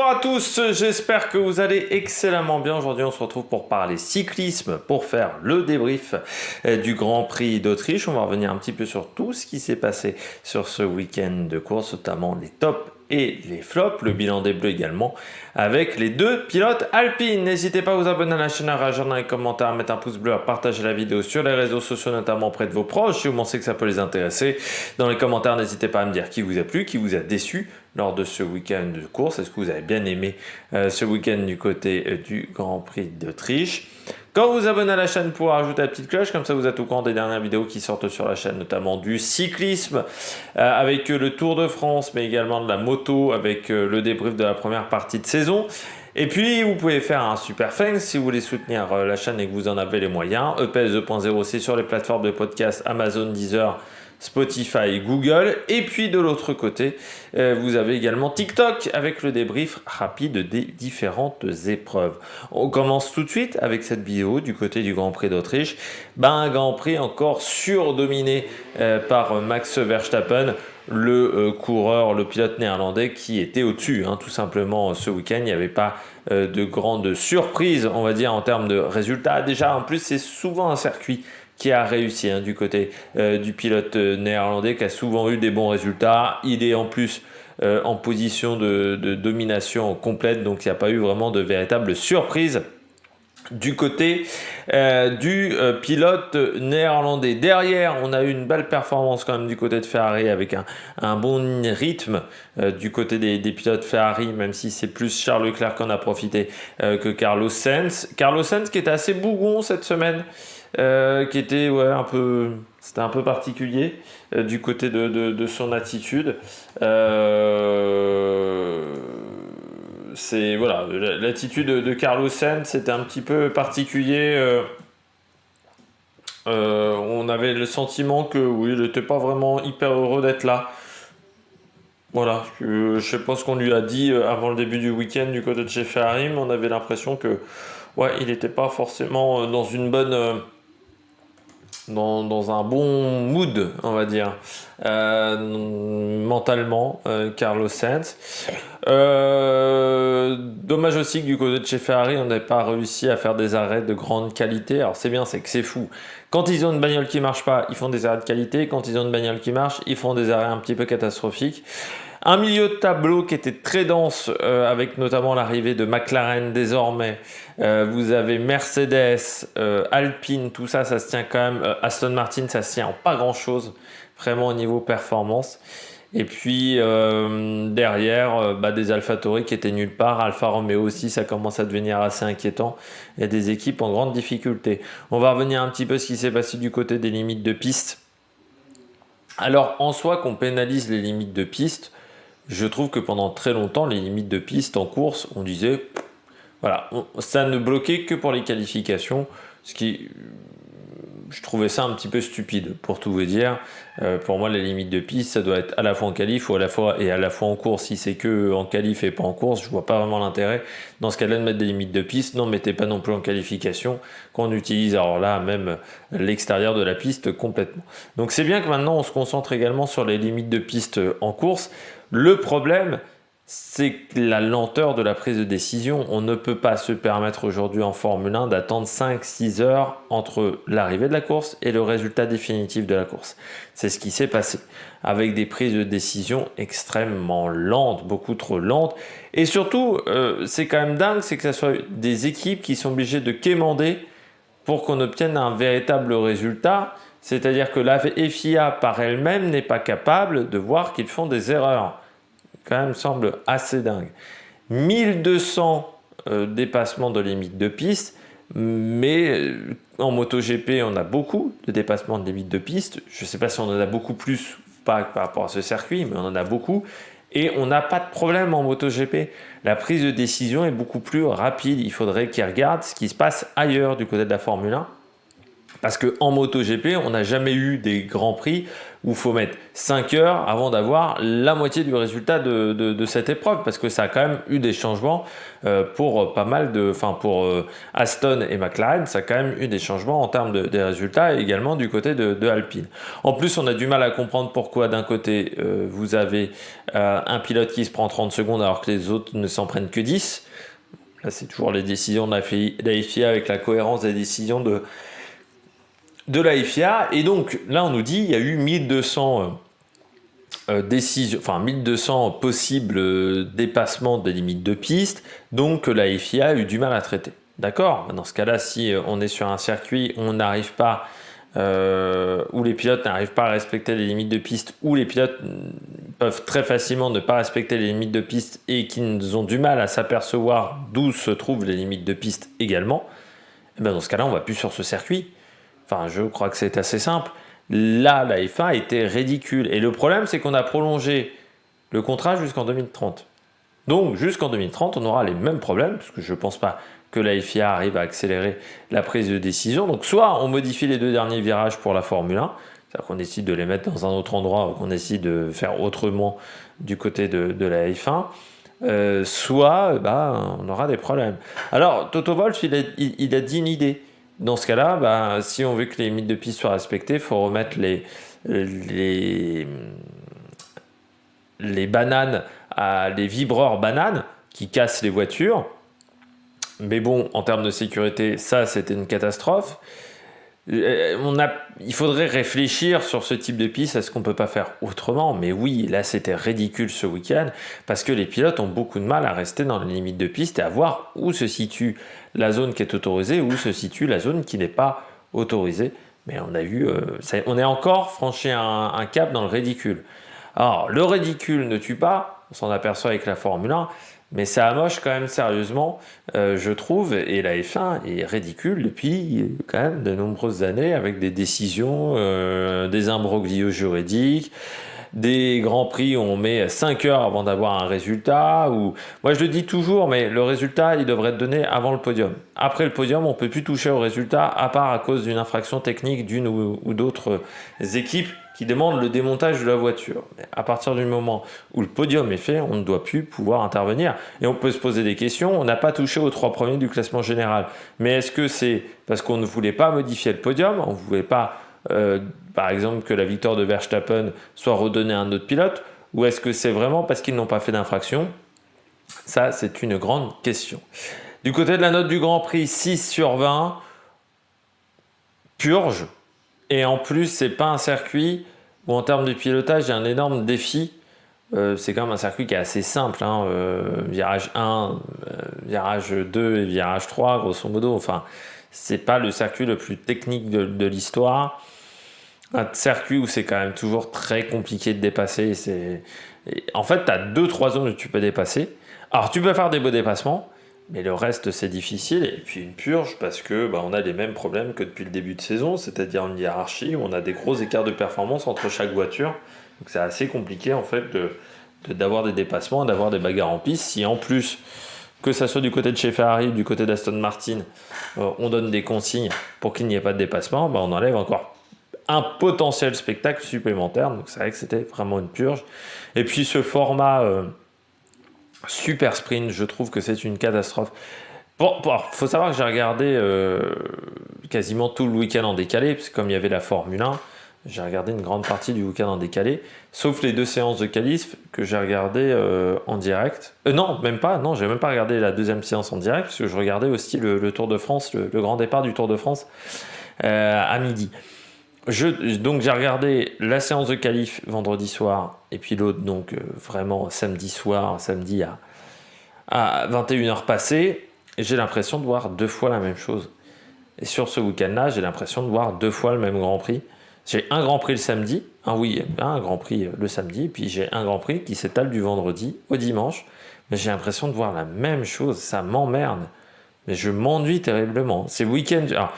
Bonjour à tous, j'espère que vous allez excellemment bien. Aujourd'hui, on se retrouve pour parler cyclisme, pour faire le débrief du Grand Prix d'Autriche. On va revenir un petit peu sur tout ce qui s'est passé sur ce week-end de course, notamment les tops et les flops, le bilan des bleus également, avec les deux pilotes alpines. N'hésitez pas à vous abonner à la chaîne, à réagir dans les commentaires, à mettre un pouce bleu, à partager la vidéo sur les réseaux sociaux, notamment auprès de vos proches, si vous pensez que ça peut les intéresser. Dans les commentaires, n'hésitez pas à me dire qui vous a plu, qui vous a déçu lors de ce week-end de course. Est-ce que vous avez bien aimé ce week-end du côté du Grand Prix d'Autriche? Quand vous vous abonnez à la chaîne, pour ajouter la petite cloche, comme ça vous êtes au courant des dernières vidéos qui sortent sur la chaîne, notamment du cyclisme, avec le Tour de France, mais également de la moto, avec le débrief de la première partie de saison. Et puis, vous pouvez faire un super thanks si vous voulez soutenir la chaîne et que vous en avez les moyens. EPS 2.0, c'est sur les plateformes de podcast Amazon, Deezer, Spotify, Google. Et puis de l'autre côté, vous avez également TikTok avec le débrief rapide des différentes épreuves. On commence tout de suite avec cette vidéo du côté du Grand Prix d'Autriche. Un Grand Prix encore surdominé par Max Verstappen, le coureur, le pilote néerlandais qui était au-dessus, tout simplement ce week-end. Il n'y avait pas de grande surprise, on va dire, en termes de résultats. Déjà, en plus, c'est souvent un circuit qui a réussi du côté du pilote néerlandais, qui a souvent eu des bons résultats. Il est en plus en position de domination complète, donc il n'y a pas eu vraiment de véritable surprise du côté du pilote néerlandais. Derrière, on a eu une belle performance quand même du côté de Ferrari, avec un bon rythme du côté des pilotes Ferrari, même si c'est plus Charles Leclerc qu'on a profité que Carlos Sainz. Carlos Sainz qui était assez bougon cette semaine, qui était c'était un peu particulier du côté de son attitude. L'attitude de Carlos Sainz, c'était un petit peu particulier. On avait le sentiment que il n'était pas vraiment hyper heureux d'être là. Voilà, je sais pas ce qu'on lui a dit avant le début du week-end du côté de chez Ferrari, mais on avait l'impression que il n'était pas forcément dans une bonne dans un bon mood, on va dire, mentalement, Carlos Sainz. Dommage aussi que du côté de chez Ferrari, on n'ait pas réussi à faire des arrêts de grande qualité. Alors c'est bien, c'est que c'est fou. Quand ils ont une bagnole qui marche pas, ils font des arrêts de qualité. Quand ils ont une bagnole qui marche, ils font des arrêts un petit peu catastrophiques. Un milieu de tableau qui était très dense, avec notamment l'arrivée de McLaren désormais. Vous avez Mercedes, Alpine, tout ça, ça se tient quand même. Aston Martin, ça se tient en pas grand-chose, vraiment au niveau performance. Et puis derrière, des AlphaTauri qui étaient nulle part. Alfa Romeo aussi, ça commence à devenir assez inquiétant. Il y a des équipes en grande difficulté. On va revenir un petit peu ce qui s'est passé du côté des limites de piste. Alors en soi, qu'on pénalise les limites de piste, je trouve que pendant très longtemps, les limites de piste en course, on disait, ça ne bloquait que pour les qualifications, ce qui, je trouvais ça un petit peu stupide, pour tout vous dire. Pour moi, les limites de piste, ça doit être à la fois en qualif ou à la fois en course. Si c'est que en qualif et pas en course, je vois pas vraiment l'intérêt dans ce cas-là de mettre des limites de piste. Non, mettez pas non plus en qualification, qu'on utilise alors là même l'extérieur de la piste complètement. Donc c'est bien que maintenant on se concentre également sur les limites de piste en course. Le problème, c'est la lenteur de la prise de décision. On ne peut pas se permettre aujourd'hui en Formule 1 d'attendre 5-6 heures entre l'arrivée de la course et le résultat définitif de la course. C'est ce qui s'est passé, avec des prises de décision extrêmement lentes, beaucoup trop lentes. Et surtout, c'est quand même dingue, c'est que ce soit des équipes qui sont obligées de quémander pour qu'on obtienne un véritable résultat. C'est-à-dire que la FIA par elle-même n'est pas capable de voir qu'ils font des erreurs. Quand même semble assez dingue. 1200 dépassements de limite de piste, mais en MotoGP, on a beaucoup de dépassements de limite de piste. Je ne sais pas si on en a beaucoup plus ou pas par rapport à ce circuit, mais on en a beaucoup. Et on n'a pas de problème en MotoGP. La prise de décision est beaucoup plus rapide. Il faudrait qu'ils regardent ce qui se passe ailleurs du côté de la Formule 1. Parce qu'en MotoGP, on n'a jamais eu des grands prix où il faut mettre 5 heures avant d'avoir la moitié du résultat de cette épreuve. Parce que ça a quand même eu des changements pour pas mal de... Enfin, pour Aston et McLaren, ça a quand même eu des changements en termes des résultats et également du côté de Alpine. En plus, on a du mal à comprendre pourquoi d'un côté, vous avez un pilote qui se prend 30 secondes alors que les autres ne s'en prennent que 10. Là, c'est toujours les décisions de la FIA avec la cohérence des décisions de la FIA. Et donc, là, on nous dit il y a eu 1200 décisions, enfin 1200 possibles dépassements des limites de piste, donc la FIA a eu du mal à traiter. D'accord ? Dans ce cas-là, si on est sur un circuit où on n'arrive pas, où les pilotes n'arrivent pas à respecter les limites de piste, où les pilotes peuvent très facilement ne pas respecter les limites de piste et qu'ils ont du mal à s'apercevoir d'où se trouvent les limites de piste également, et bien dans ce cas-là, on ne va plus sur ce circuit. Enfin, je crois que c'est assez simple. Là, la F1 était ridicule. Et le problème, c'est qu'on a prolongé le contrat jusqu'en 2030. Donc, jusqu'en 2030, on aura les mêmes problèmes, parce que je ne pense pas que la FIA arrive à accélérer la prise de décision. Donc, soit on modifie les 2 derniers virages pour la Formule 1, c'est-à-dire qu'on décide de les mettre dans un autre endroit, ou qu'on décide de faire autrement du côté de la F1, soit on aura des problèmes. Alors, Toto Wolff, il a dit une idée. Dans ce cas-là, si on veut que les limites de piste soient respectées, il faut remettre les bananes, les vibreurs bananes qui cassent les voitures. Mais bon, en termes de sécurité, ça, c'était une catastrophe. Il faudrait réfléchir sur ce type de piste, est-ce qu'on ne peut pas faire autrement? Mais oui, là c'était ridicule ce week-end, parce que les pilotes ont beaucoup de mal à rester dans les limites de piste et à voir où se situe la zone qui est autorisée, où se situe la zone qui n'est pas autorisée. Mais on a vu, on est encore franchi un cap dans le ridicule. Alors, le ridicule ne tue pas, on s'en aperçoit avec la Formule 1, mais ça amoche quand même sérieusement, je trouve, et la F1 est ridicule depuis quand même de nombreuses années, avec des décisions, des imbroglios juridiques, des grands prix où on met 5 heures avant d'avoir un résultat. Moi je le dis toujours, mais le résultat il devrait être donné avant le podium. Après le podium, on ne peut plus toucher au résultat, à part à cause d'une infraction technique d'une ou d'autres équipes qui demande le démontage de la voiture. Mais à partir du moment où le podium est fait, on ne doit plus pouvoir intervenir. Et on peut se poser des questions. On n'a pas touché aux 3 premiers du classement général. Mais est-ce que c'est parce qu'on ne voulait pas modifier le podium? On ne voulait pas, par exemple, que la victoire de Verstappen soit redonnée à un autre pilote? Ou est-ce que c'est vraiment parce qu'ils n'ont pas fait d'infraction? Ça, c'est une grande question. Du côté de la note du Grand Prix, 6 sur 20. Purge. Et en plus, c'est pas un circuit où en termes de pilotage, il y a un énorme défi. C'est quand même un circuit qui est assez simple. Virage 1, virage 2 et virage 3, grosso modo. Enfin, c'est pas le circuit le plus technique de l'histoire. Un circuit où c'est quand même toujours très compliqué de dépasser. En fait, tu as 2-3 zones où tu peux dépasser. Alors, tu peux faire des beaux dépassements. Mais le reste, c'est difficile. Et puis une purge parce que on a les mêmes problèmes que depuis le début de saison, c'est-à-dire une hiérarchie où on a des gros écarts de performance entre chaque voiture. Donc c'est assez compliqué en fait d'avoir des dépassements, d'avoir des bagarres en piste. Si en plus, que ça soit du côté de chez Ferrari ou du côté d'Aston Martin, on donne des consignes pour qu'il n'y ait pas de dépassement, on enlève encore un potentiel spectacle supplémentaire. Donc c'est vrai que c'était vraiment une purge. Et puis ce format... super sprint, je trouve que c'est une catastrophe. Faut savoir que j'ai regardé quasiment tout le week-end en décalé, parce que comme il y avait la Formule 1, j'ai regardé une grande partie du week-end en décalé, sauf les 2 séances de qualif que j'ai regardé en direct. Non, même pas, non, j'ai même pas regardé la 2e séance en direct, parce que je regardais aussi le Tour de France, le grand départ du Tour de France à midi. Donc j'ai regardé la séance de qualif vendredi soir et puis l'autre donc vraiment samedi soir, samedi à 21h passées, et j'ai l'impression de voir 2 fois la même chose. Et sur ce week-end-là, j'ai l'impression de voir 2 fois le même Grand Prix. J'ai un Grand Prix le samedi, un Grand Prix le samedi, puis j'ai un Grand Prix qui s'étale du vendredi au dimanche, mais j'ai l'impression de voir la même chose, ça m'emmerde. Mais je m'ennuie terriblement. Ces week-ends... Alors,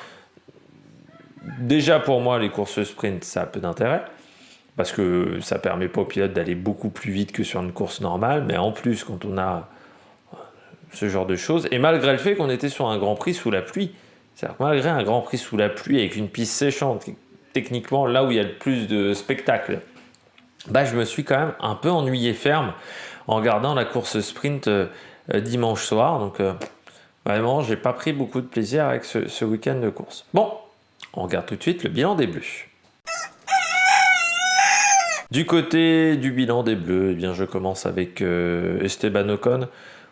déjà pour moi les courses sprint ça a peu d'intérêt parce que ça permet pas aux pilotes d'aller beaucoup plus vite que sur une course normale, mais en plus quand on a ce genre de choses, et malgré le fait qu'on était sur un Grand Prix sous la pluie, C'est-à-dire que malgré un Grand Prix sous la pluie avec une piste séchante, techniquement là où il y a le plus de spectacle, je me suis quand même un peu ennuyé ferme en regardant la course sprint dimanche soir. Donc vraiment, j'ai pas pris beaucoup de plaisir avec ce week-end de course. Bon, on regarde tout de suite le bilan des Bleus. Du côté du bilan des Bleus, eh bien, je commence avec Esteban Ocon.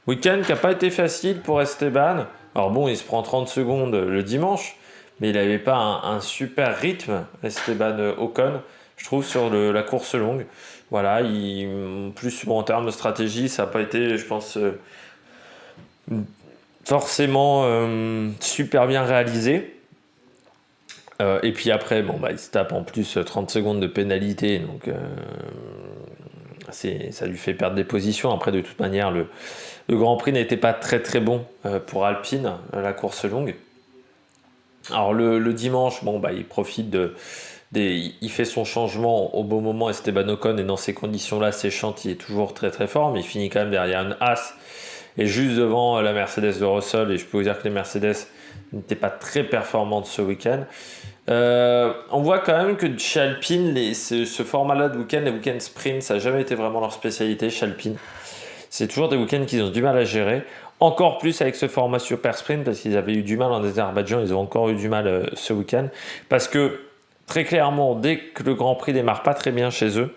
Week-end qui n'a pas été facile pour Esteban. Alors bon, il se prend 30 secondes le dimanche, mais il n'avait pas un super rythme, Esteban Ocon, je trouve, sur la course longue. Voilà, plus bon, en termes de stratégie, ça n'a pas été, je pense, forcément super bien réalisé. Et puis après, il se tape en plus 30 secondes de pénalité, donc ça lui fait perdre des positions. Après, de toute manière, le Grand Prix n'était pas très très bon pour Alpine, la course longue. Alors le dimanche, il profite il fait son changement au bon moment, Esteban Ocon, et dans ces conditions-là, séchantes, il est toujours très très fort, mais il finit quand même derrière une Haas et juste devant la Mercedes de Russell. Et je peux vous dire que les Mercedes n'étaient pas très performantes ce week-end. On voit quand même que chez Alpine, ce format-là de week-end, les week-ends sprint, ça n'a jamais été vraiment leur spécialité chez Alpine. C'est toujours des week-ends qu'ils ont du mal à gérer. Encore plus avec ce format super sprint, parce qu'ils avaient eu du mal en Azerbaïdjan, ils ont encore eu du mal ce week-end. Parce que très clairement, dès que le Grand Prix démarre pas très bien chez eux,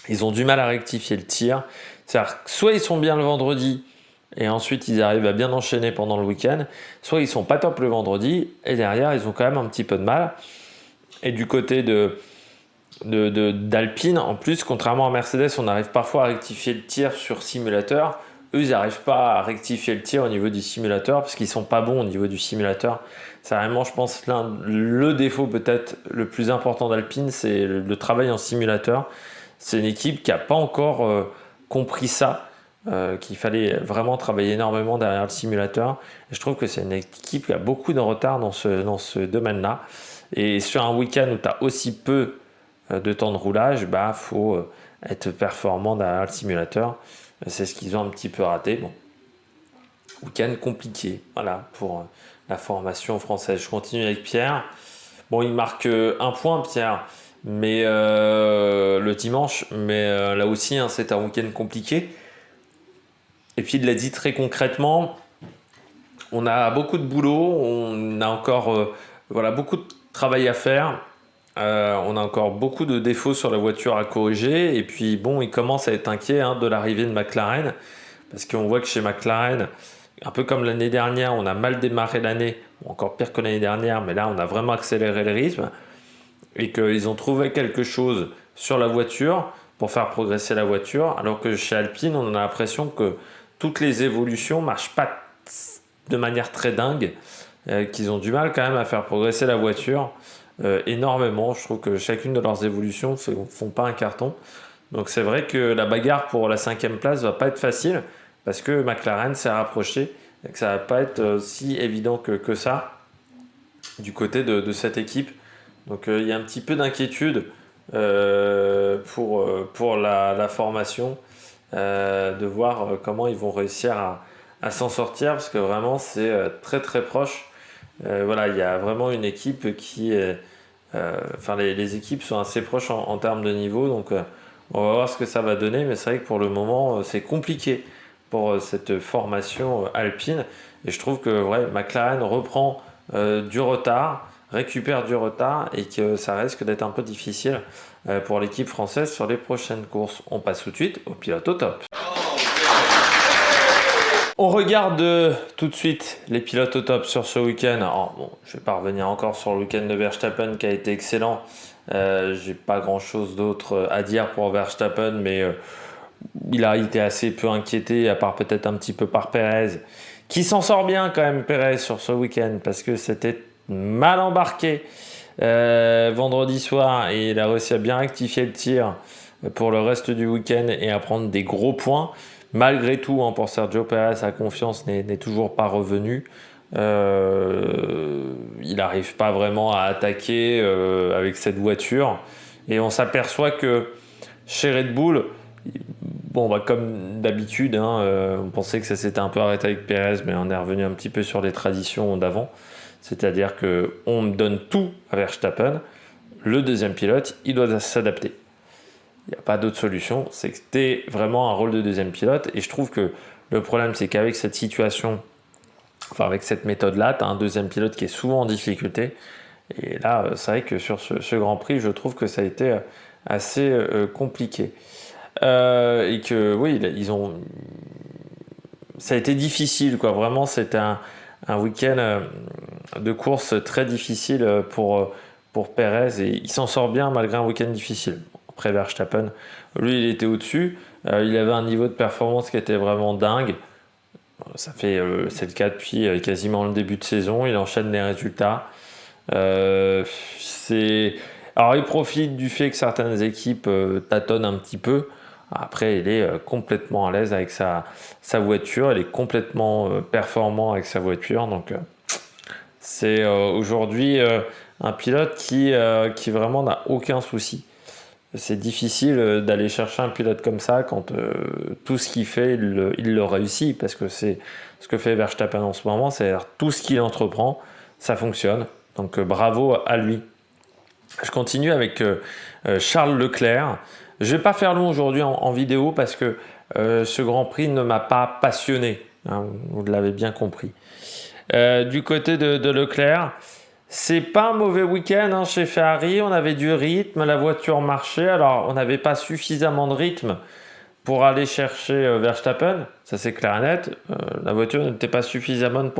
ils ont du mal à rectifier le tir. C'est-à-dire que soit ils sont bien le vendredi, et ensuite ils arrivent à bien enchaîner pendant le week-end, soit ils sont pas top le vendredi, et derrière ils ont quand même un petit peu de mal. Et du côté d'Alpine, en plus, contrairement à Mercedes, on arrive parfois à rectifier le tir sur simulateur. Eux, ils n'arrivent pas à rectifier le tir au niveau du simulateur parce qu'ils sont pas bons au niveau du simulateur. C'est vraiment, je pense, le défaut peut-être le plus important d'Alpine, c'est le travail en simulateur. C'est une équipe qui n'a pas encore compris ça, qu'il fallait vraiment travailler énormément derrière le simulateur. Et je trouve que c'est une équipe qui a beaucoup de retard dans ce domaine-là. Et sur un week-end où tu as aussi peu de temps de roulage, faut être performant derrière le simulateur. C'est ce qu'ils ont un petit peu raté. Bon, week-end compliqué, voilà, pour la formation française. Je continue avec Pierre. Bon, il marque un point, Pierre, mais le dimanche, mais là aussi, c'est un week-end compliqué. Et puis, il l'a dit très concrètement, on a beaucoup de boulot, on a encore beaucoup de travail à faire. On a encore beaucoup de défauts sur la voiture à corriger. Et puis, bon, il commence à être inquiet de l'arrivée de McLaren. Parce qu'on voit que chez McLaren, un peu comme l'année dernière, on a mal démarré l'année. Encore pire que l'année dernière, mais là, on a vraiment accéléré le rythme. Et qu'ils ont trouvé quelque chose sur la voiture pour faire progresser la voiture. Alors que chez Alpine, on a l'impression que toutes les évolutions ne marchent pas de manière très dingue. Qu'ils ont du mal quand même à faire progresser la voiture. Énormément. Je trouve que chacune de leurs évolutions ne font pas un carton. Donc c'est vrai que la bagarre pour la 5e place va pas être facile parce que McLaren s'est rapproché et que ça va pas être si évident que ça du côté de cette équipe. Donc il y a un petit peu d'inquiétude pour la formation, de voir comment ils vont réussir à s'en sortir parce que vraiment c'est très très proche. Voilà, il y a vraiment une équipe qui est les équipes sont assez proches en termes de niveau, donc on va voir ce que ça va donner, mais c'est vrai que pour le moment c'est compliqué pour cette formation alpine, et je trouve que McLaren reprend du retard, récupère du retard, et que ça risque d'être un peu difficile pour l'équipe française sur les prochaines courses. On passe tout de suite au pilote au top. On regarde tout de suite les pilotes au top sur ce week-end. Alors, bon, je ne vais pas revenir encore sur le week-end de Verstappen qui a été excellent. J'ai pas grand-chose d'autre à dire pour Verstappen, mais il a été assez peu inquiété, à part peut-être un petit peu par Perez, qui s'en sort bien quand même, Perez, sur ce week-end, parce que c'était mal embarqué vendredi soir, et il a réussi à bien rectifier le tir pour le reste du week-end et à prendre des gros points. Malgré tout, pour Sergio Perez, sa confiance n'est toujours pas revenue. Il n'arrive pas vraiment à attaquer avec cette voiture. Et on s'aperçoit que chez Red Bull, comme d'habitude, on pensait que ça s'était un peu arrêté avec Perez, mais on est revenu un petit peu sur les traditions d'avant. c'est-à-dire qu'on donne tout à Verstappen, le deuxième pilote, il doit s'adapter. Il n'y a pas d'autre solution, c'est que tu es vraiment un rôle de deuxième pilote, et je trouve que le problème, c'est qu'avec cette situation, enfin avec cette méthode-là, tu as un deuxième pilote qui est souvent en difficulté, et là, c'est vrai que sur ce Grand Prix, je trouve que ça a été assez compliqué. Et que oui, ça a été difficile, quoi. Vraiment, c'était un week-end de course très difficile pour Perez, et il s'en sort bien malgré un week-end difficile. Après Verstappen, lui, il était au-dessus. Il avait un niveau de performance qui était vraiment dingue. C'est le cas depuis quasiment le début de saison. Il enchaîne les résultats. Alors, il profite du fait que certaines équipes tâtonnent un petit peu. Après, il est complètement à l'aise avec sa voiture. Il est complètement performant avec sa voiture. Donc, c'est aujourd'hui un pilote qui vraiment n'a aucun souci. C'est difficile d'aller chercher un pilote comme ça quand tout ce qu'il fait, il le réussit. Parce que c'est ce que fait Verstappen en ce moment. C'est-à-dire tout ce qu'il entreprend, ça fonctionne. Donc, bravo à lui. Je continue avec Charles Leclerc. Je ne vais pas faire long aujourd'hui en vidéo parce que ce Grand Prix ne m'a pas passionné. Hein, vous l'avez bien compris. Du côté de Leclerc, c'est pas un mauvais week-end chez Ferrari. On avait du rythme, la voiture marchait. Alors, on n'avait pas suffisamment de rythme pour aller chercher Verstappen. Ça, c'est clair et net. La voiture n'était pas suffisamment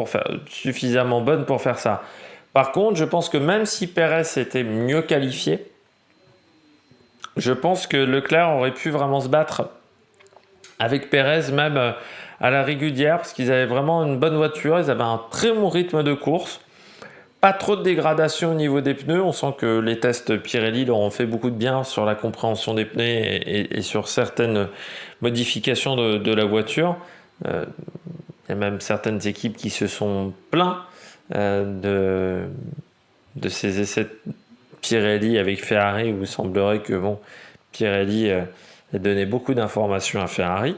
bonne pour faire ça. Par contre, je pense que même si Perez était mieux qualifié, je pense que Leclerc aurait pu vraiment se battre avec Perez, même à la régulière, parce qu'ils avaient vraiment une bonne voiture, ils avaient un très bon rythme de course, pas trop de dégradation au niveau des pneus. On sent que les tests Pirelli leur ont fait beaucoup de bien sur la compréhension des pneus et sur certaines modifications de la voiture. Il y a même certaines équipes qui se sont plaintes de ces essais Pirelli avec Ferrari, où il semblerait que Pirelli ait donné beaucoup d'informations à Ferrari,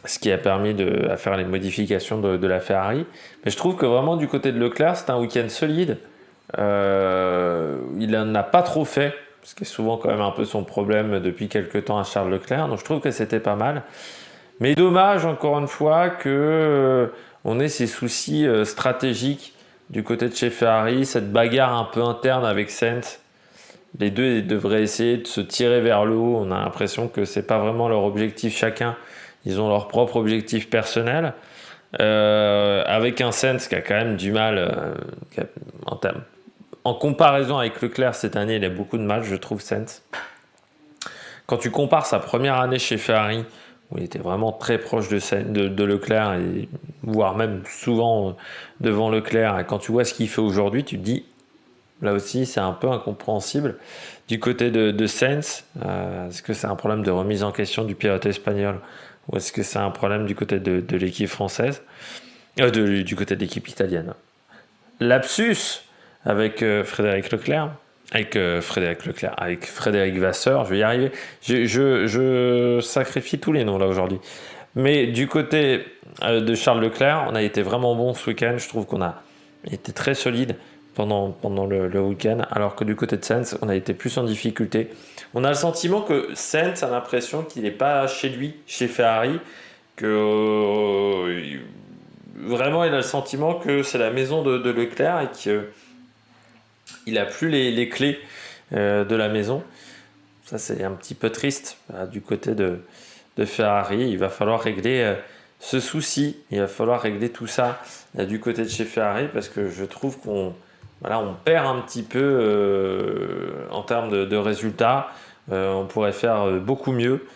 ce qui a permis à faire les modifications de la Ferrari. Mais je trouve que vraiment du côté de Leclerc, c'est un week-end solide. Il n'en a pas trop fait, ce qui est souvent quand même un peu son problème depuis quelques temps à Charles Leclerc. Donc je trouve que c'était pas mal. Mais dommage encore une fois que on ait ces soucis stratégiques du côté de chez Ferrari, cette bagarre un peu interne avec Sainz. Les deux devraient essayer de se tirer vers le haut. On a l'impression que c'est pas vraiment leur objectif chacun. Ils ont leur propre objectif personnel. Avec un Sainz qui a quand même du mal en comparaison avec Leclerc cette année, il a beaucoup de mal, je trouve, Sainz. Quand tu compares sa première année chez Ferrari, où il était vraiment très proche de Leclerc, et voire même souvent devant Leclerc, et quand tu vois ce qu'il fait aujourd'hui, tu te dis, là aussi c'est un peu incompréhensible. Du côté de Sainz, est-ce que c'est un problème de remise en question du pilote espagnol, ou est-ce que c'est un problème du côté de l'équipe française, du côté de l'équipe italienne? Lapsus avec Frédéric Leclerc. Avec Frédéric Vasseur, je vais y arriver. Je sacrifie tous les noms là aujourd'hui. Mais du côté de Charles Leclerc, on a été vraiment bon ce week-end. Je trouve qu'on a été très solide pendant le week-end, alors que du côté de Sainz, on a été plus en difficulté. On a le sentiment que Sainz a l'impression qu'il n'est pas chez lui, chez Ferrari, que vraiment il a le sentiment que c'est la maison de Leclerc et que il n'a plus les clés de la maison. Ça, c'est un petit peu triste du côté de Ferrari. Il va falloir régler ce souci. Il va falloir régler tout ça du côté de chez Ferrari, parce que je trouve qu'on perd un petit peu en termes de résultats. On pourrait faire beaucoup mieux.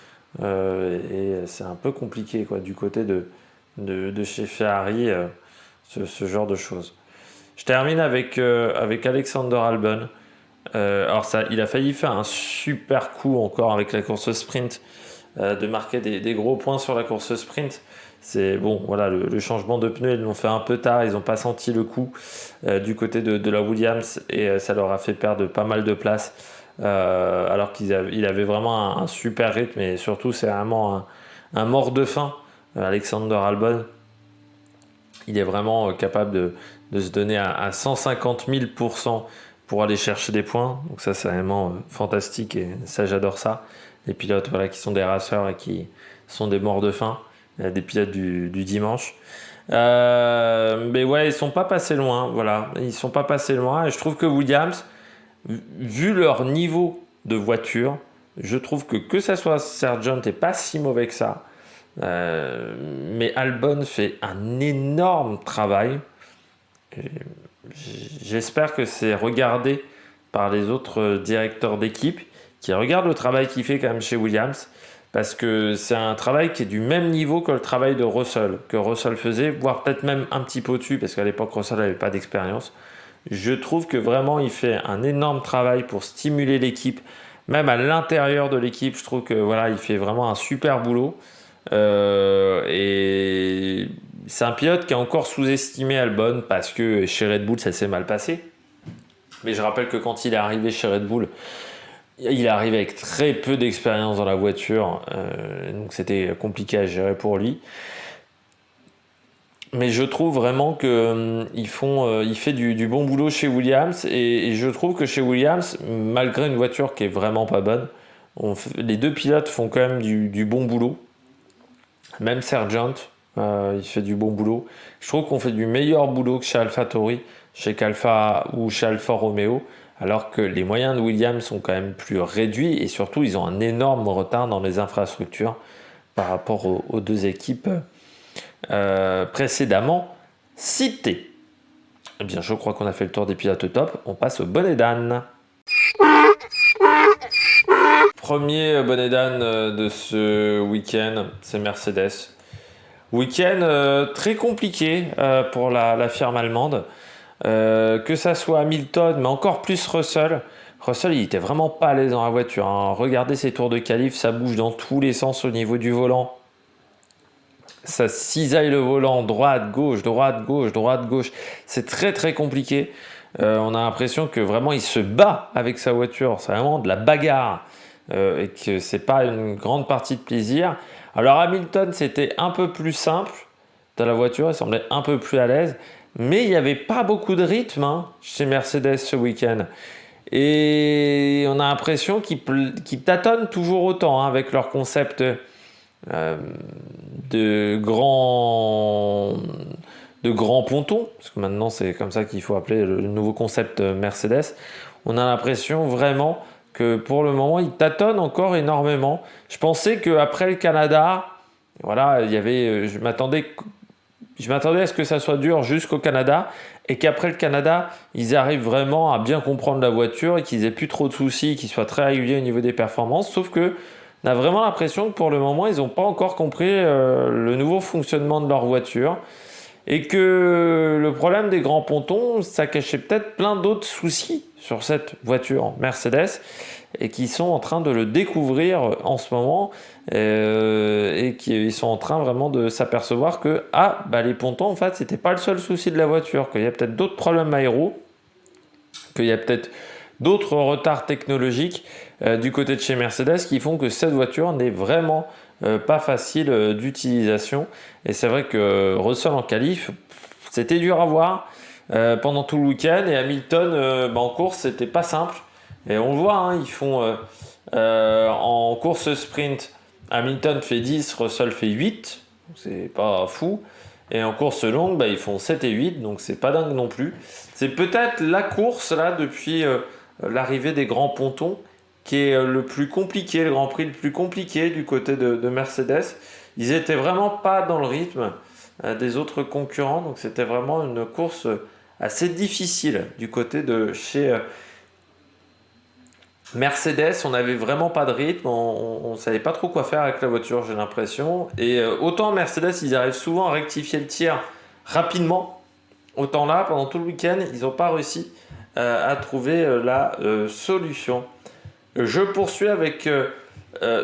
Et c'est un peu compliqué du côté de chez Ferrari, ce genre de choses. Je termine avec Alexander Albon. Alors il a failli faire un super coup encore avec la course sprint, de marquer des gros points sur la course sprint. C'est bon, voilà, le changement de pneus, ils l'ont fait un peu tard, ils n'ont pas senti le coup du côté de la Williams, et ça leur a fait perdre pas mal de place, alors qu'il avait vraiment un super rythme, et surtout c'est vraiment un mort de faim, Alexander Albon. Il est vraiment capable de se donner à 150 000 pour aller chercher des points. Donc ça, c'est vraiment fantastique et ça, j'adore ça. Les pilotes voilà, qui sont des raceurs et qui sont des morts de faim, des pilotes du dimanche. Mais ouais, ils sont pas passés loin. Voilà, ils sont pas passés loin. Et je trouve que Williams, vu leur niveau de voiture, je trouve que ça soit Sargent n'est pas si mauvais que ça. Mais Albon fait un énorme travail. Et j'espère que c'est regardé par les autres directeurs d'équipe qui regardent le travail qu'il fait quand même chez Williams, parce que c'est un travail qui est du même niveau que le travail de Russell, que Russell faisait, voire peut-être même un petit peu au-dessus, parce qu'à l'époque Russell n'avait pas d'expérience. Je trouve que vraiment il fait un énorme travail pour stimuler l'équipe, même à l'intérieur de l'équipe. Je trouve que voilà, il fait vraiment un super boulot. Et c'est un pilote qui a encore sous-estimé Albon parce que chez Red Bull ça s'est mal passé. Mais je rappelle que quand il est arrivé chez Red Bull, il est arrivé avec très peu d'expérience dans la voiture, donc c'était compliqué à gérer pour lui. Mais je trouve vraiment que il fait du bon boulot chez Williams, et je trouve que chez Williams, malgré une voiture qui est vraiment pas bonne, les deux pilotes font quand même du bon boulot. Même Sargent, il fait du bon boulot. Je trouve qu'on fait du meilleur boulot que chez AlphaTauri, chez Alfa ou chez Alfa Romeo, alors que les moyens de Williams sont quand même plus réduits et surtout ils ont un énorme retard dans les infrastructures par rapport aux deux équipes précédemment citées. Eh bien, je crois qu'on a fait le tour des pilotes top. On passe au bonnet d'âne. Premier bonnet d'âne de ce week-end, c'est Mercedes. Week-end très compliqué pour la firme allemande. Que ça soit Hamilton, mais encore plus Russell. Russell, il était vraiment pas à l'aise dans la voiture, hein. Regardez ses tours de qualif, ça bouge dans tous les sens au niveau du volant. Ça cisaille le volant, droite, gauche, droite, gauche, droite, gauche. C'est très très compliqué. On a l'impression que vraiment il se bat avec sa voiture. C'est vraiment de la bagarre. Et que c'est pas une grande partie de plaisir. Alors Hamilton, c'était un peu plus simple dans la voiture, il semblait un peu plus à l'aise, mais il n'y avait pas beaucoup de rythme chez Mercedes ce week-end. Et on a l'impression qu'ils tâtonnent toujours autant avec leur concept de grand ponton, parce que maintenant c'est comme ça qu'il faut appeler le nouveau concept Mercedes. On a l'impression vraiment que pour le moment, ils tâtonnent encore énormément. Je pensais qu'après le Canada, voilà, je m'attendais à ce que ça soit dur jusqu'au Canada et qu'après le Canada, ils arrivent vraiment à bien comprendre la voiture et qu'ils aient plus trop de soucis, qu'ils soient très réguliers au niveau des performances. Sauf que on a vraiment l'impression que pour le moment, ils n'ont pas encore compris le nouveau fonctionnement de leur voiture. Et que le problème des grands pontons, ça cachait peut-être plein d'autres soucis sur cette voiture Mercedes et qui sont en train de le découvrir en ce moment et qui sont en train vraiment de s'apercevoir que les pontons, en fait, c'était pas le seul souci de la voiture, qu'il y a peut-être d'autres problèmes aéro, qu'il y a peut-être d'autres retards technologiques du côté de chez Mercedes qui font que cette voiture n'est vraiment pas facile d'utilisation. Et c'est vrai que Russell en qualif, c'était dur à voir pendant tout le week-end, et Hamilton en course, c'était pas simple. Et on le voit, ils font en course sprint, Hamilton fait 10, Russell fait 8, c'est pas fou. Et en course longue, ils font 7 et 8, donc c'est pas dingue non plus. C'est peut-être la course là depuis l'arrivée des grands pontons qui est le plus compliqué, le Grand Prix le plus compliqué du côté de Mercedes. Ils étaient vraiment pas dans le rythme des autres concurrents, donc c'était vraiment une course assez difficile du côté de chez Mercedes. On n'avait vraiment pas de rythme, on savait pas trop quoi faire avec la voiture, j'ai l'impression. Et autant Mercedes, ils arrivent souvent à rectifier le tir rapidement, autant là, pendant tout le week-end, ils n'ont pas réussi à trouver la solution. Je poursuis avec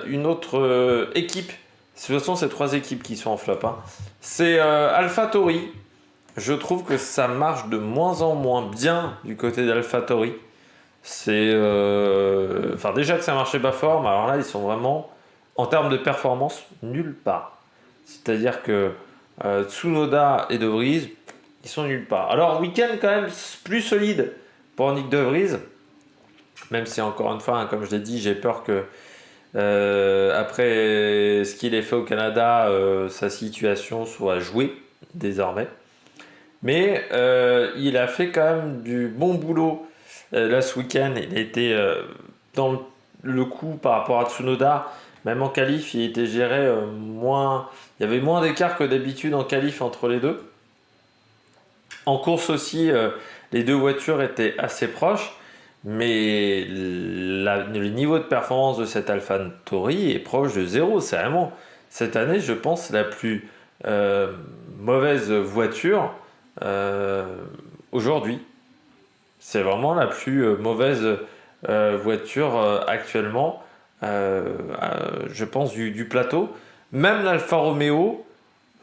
une autre équipe. De toute façon, c'est 3 équipes qui sont en flop. C'est AlphaTauri. Je trouve que ça marche de moins en moins bien du côté d'AlphaTauri. C'est déjà que ça marchait pas fort, mais alors là, ils sont vraiment, en termes de performance, nulle part. C'est-à-dire que Tsunoda et De Vries, ils sont nulle part. Alors, week-end quand même plus solide pour Nick De Vries, même si encore une fois, hein, comme je l'ai dit, j'ai peur que après ce qu'il a fait au Canada, sa situation soit jouée désormais. Mais il a fait quand même du bon boulot là ce week-end. Il a été dans le coup par rapport à Tsunoda. Même en qualif, il était géré moins. Il y avait moins d'écart que d'habitude en qualif entre les deux. En course aussi, les deux voitures étaient assez proches. Mais le niveau de performance de cette AlphaTauri est proche de zéro. C'est vraiment, cette année, je pense, la plus mauvaise voiture aujourd'hui. C'est vraiment la plus mauvaise voiture actuellement, je pense, du plateau. Même l'Alfa Romeo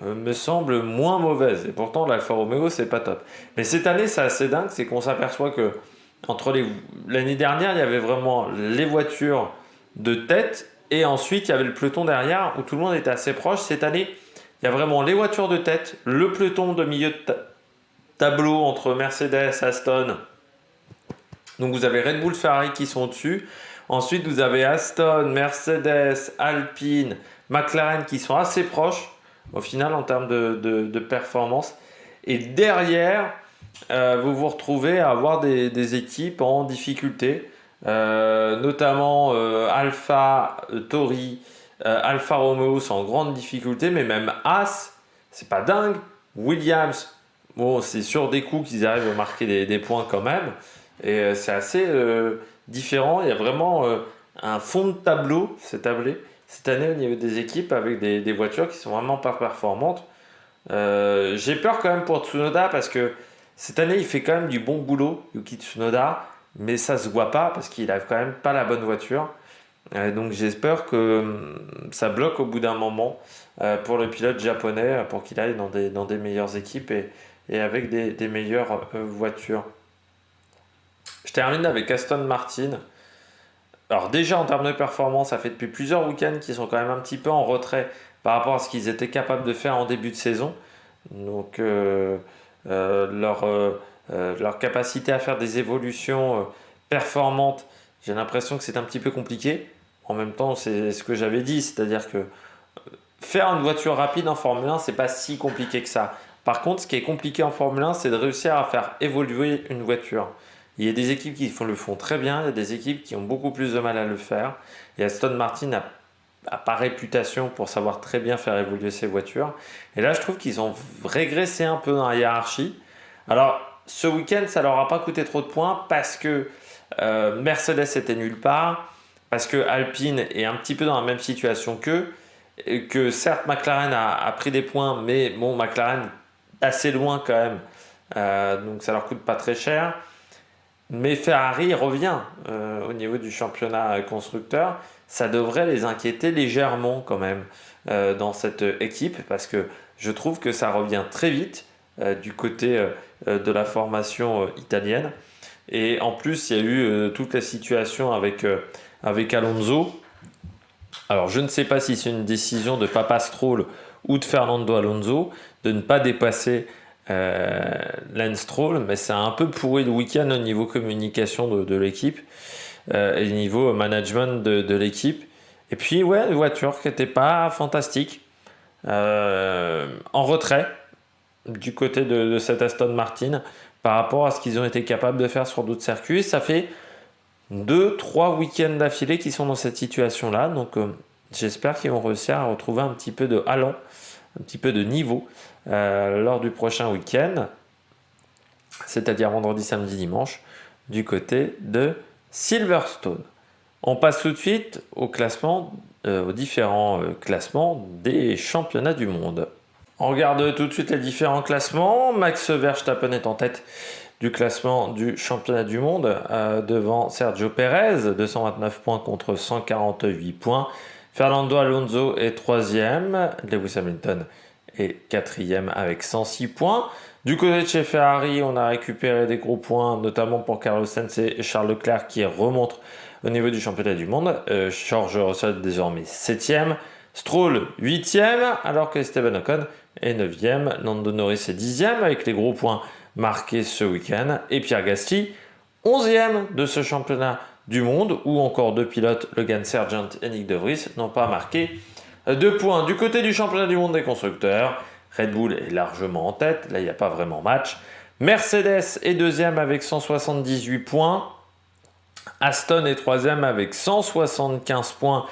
me semble moins mauvaise. Et pourtant, l'Alfa Romeo, c'est pas top. Mais cette année, c'est assez dingue, c'est qu'on s'aperçoit que l'année dernière, il y avait vraiment les voitures de tête et ensuite il y avait le peloton derrière où tout le monde était assez proche. Cette année, il y a vraiment les voitures de tête, le peloton de milieu de tableau entre Mercedes, Aston. Donc vous avez Red Bull, Ferrari qui sont au-dessus. Ensuite, vous avez Aston, Mercedes, Alpine, McLaren qui sont assez proches au final en termes de performance. Et derrière, vous vous retrouvez à avoir des équipes en difficulté, notamment Alpha Tauri, Alfa Romeo sont en grande difficulté, mais même As, c'est pas dingue. Williams, bon, c'est sur des coups qu'ils arrivent à marquer des points quand même, et c'est assez différent. Il y a vraiment un fond de tableau, cette année au niveau des équipes avec des voitures qui sont vraiment pas performantes. J'ai peur quand même pour Tsunoda parce que cette année il fait quand même du bon boulot, Yuki Tsunoda, mais ça se voit pas parce qu'il a quand même pas la bonne voiture. Donc j'espère que ça bloque au bout d'un moment pour le pilote japonais pour qu'il aille dans des meilleures équipes et avec des meilleures voitures. Je termine avec Aston Martin. Alors déjà en termes de performance, ça fait depuis plusieurs week-ends qu'ils sont quand même un petit peu en retrait par rapport à ce qu'ils étaient capables de faire en début de saison. Donc leur capacité à faire des évolutions performantes, j'ai l'impression que c'est un petit peu compliqué. En même temps, c'est ce que j'avais dit, c'est-à-dire que faire une voiture rapide en Formule 1, c'est pas si compliqué que ça. Par contre, ce qui est compliqué en Formule 1, c'est de réussir à faire évoluer une voiture. Il y a des équipes qui le font très bien, il y a des équipes qui ont beaucoup plus de mal à le faire. Et Aston Martin n'a pas réputation pour savoir très bien faire évoluer ses voitures. Et là, je trouve qu'ils ont régressé un peu dans la hiérarchie. Alors, ce week-end, ça leur a pas coûté trop de points parce que Mercedes était nulle part, parce que Alpine est un petit peu dans la même situation qu'eux, et que certes McLaren a pris des points, mais bon, McLaren assez loin quand même, donc ça leur coûte pas très cher. Mais Ferrari revient au niveau du championnat constructeur. Ça devrait les inquiéter légèrement quand même dans cette équipe parce que je trouve que ça revient très vite du côté de la formation italienne. Et en plus, il y a eu toute la situation avec Alonso. Alors, je ne sais pas si c'est une décision de Papa Stroll ou de Fernando Alonso de ne pas dépasser Lance Stroll, mais ça a un peu pourri le week-end au niveau communication de l'équipe et au niveau management de l'équipe. Et puis, ouais, une voiture qui n'était pas fantastique, en retrait du côté de cette Aston Martin par rapport à ce qu'ils ont été capables de faire sur d'autres circuits. Ça fait 2-3 week-ends d'affilée qui sont dans cette situation-là. Donc, j'espère qu'ils vont réussir à retrouver un petit peu de allant, un petit peu de niveau lors du prochain week-end, c'est-à-dire vendredi, samedi, dimanche, du côté de Silverstone. On passe tout de suite au classement, aux différents classements des championnats du monde. On regarde tout de suite les différents classements. Max Verstappen est en tête du classement du championnat du monde devant Sergio Perez, 229 points contre 148 points. Fernando Alonso est 3e, Lewis Hamilton est 4e avec 106 points. Du côté de chez Ferrari, on a récupéré des gros points, notamment pour Carlos Sainz et Charles Leclerc qui remontent au niveau du championnat du monde. George Russell désormais 7e. Stroll 8e, alors que Esteban Ocon est 9e. Lando Norris est 10e avec les gros points marqués ce week-end. Et Pierre Gasly, 11e de ce championnat du monde, où encore deux pilotes, Logan Sargent et Nick De Vries, n'ont pas marqué 2 points. Du côté du championnat du monde des constructeurs, Red Bull est largement en tête, là il n'y a pas vraiment match. Mercedes est 2e avec 178 points. Aston est 3e avec 175 points.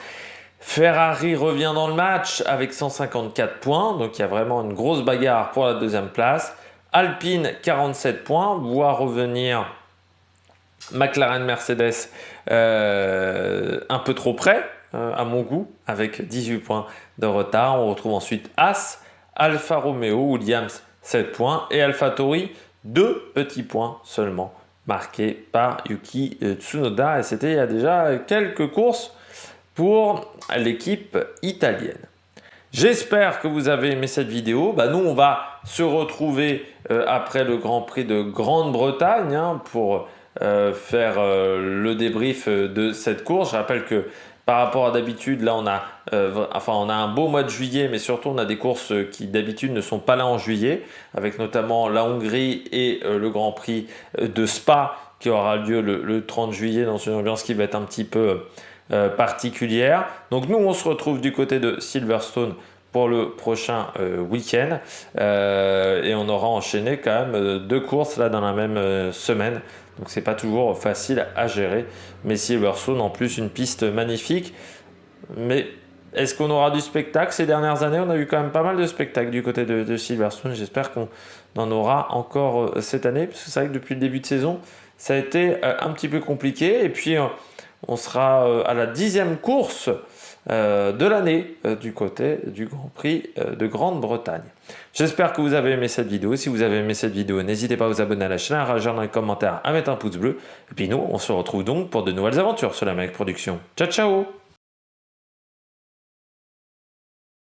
Ferrari revient dans le match avec 154 points, donc il y a vraiment une grosse bagarre pour la 2e place. Alpine 47 points, voit revenir McLaren Mercedes un peu trop près, à mon goût, avec 18 points de retard. On retrouve ensuite As, Alfa Romeo, Williams 7 points et AlphaTauri 2 petits points seulement marqués par Yuki Tsunoda. Et c'était il y a déjà quelques courses pour l'équipe italienne. J'espère que vous avez aimé cette vidéo. Nous, on va se retrouver après le Grand Prix de Grande-Bretagne pour faire le débrief de cette course. Je rappelle que par rapport à d'habitude, là on a un beau mois de juillet, mais surtout on a des courses qui d'habitude ne sont pas là en juillet, avec notamment la Hongrie et le Grand Prix de Spa qui aura lieu le 30 juillet dans une ambiance qui va être un petit peu particulière. Donc nous on se retrouve du côté de Silverstone pour le prochain week-end et on aura enchaîné quand même 2 courses là dans la même semaine. Donc c'est pas toujours facile à gérer. Mais Silverstone, en plus, une piste magnifique. Mais est-ce qu'on aura du spectacle? Ces dernières années, on a eu quand même pas mal de spectacles du côté de Silverstone. J'espère qu'on en aura encore cette année. Parce que c'est vrai que depuis le début de saison, ça a été un petit peu compliqué. Et puis, on sera à la 10e course de l'année du côté du Grand Prix de Grande-Bretagne. J'espère que vous avez aimé cette vidéo. Si vous avez aimé cette vidéo, n'hésitez pas à vous abonner à la chaîne, à réagir dans les commentaires, à mettre un pouce bleu. Et puis nous, on se retrouve donc pour de nouvelles aventures sur la Mec Production. Ciao, ciao!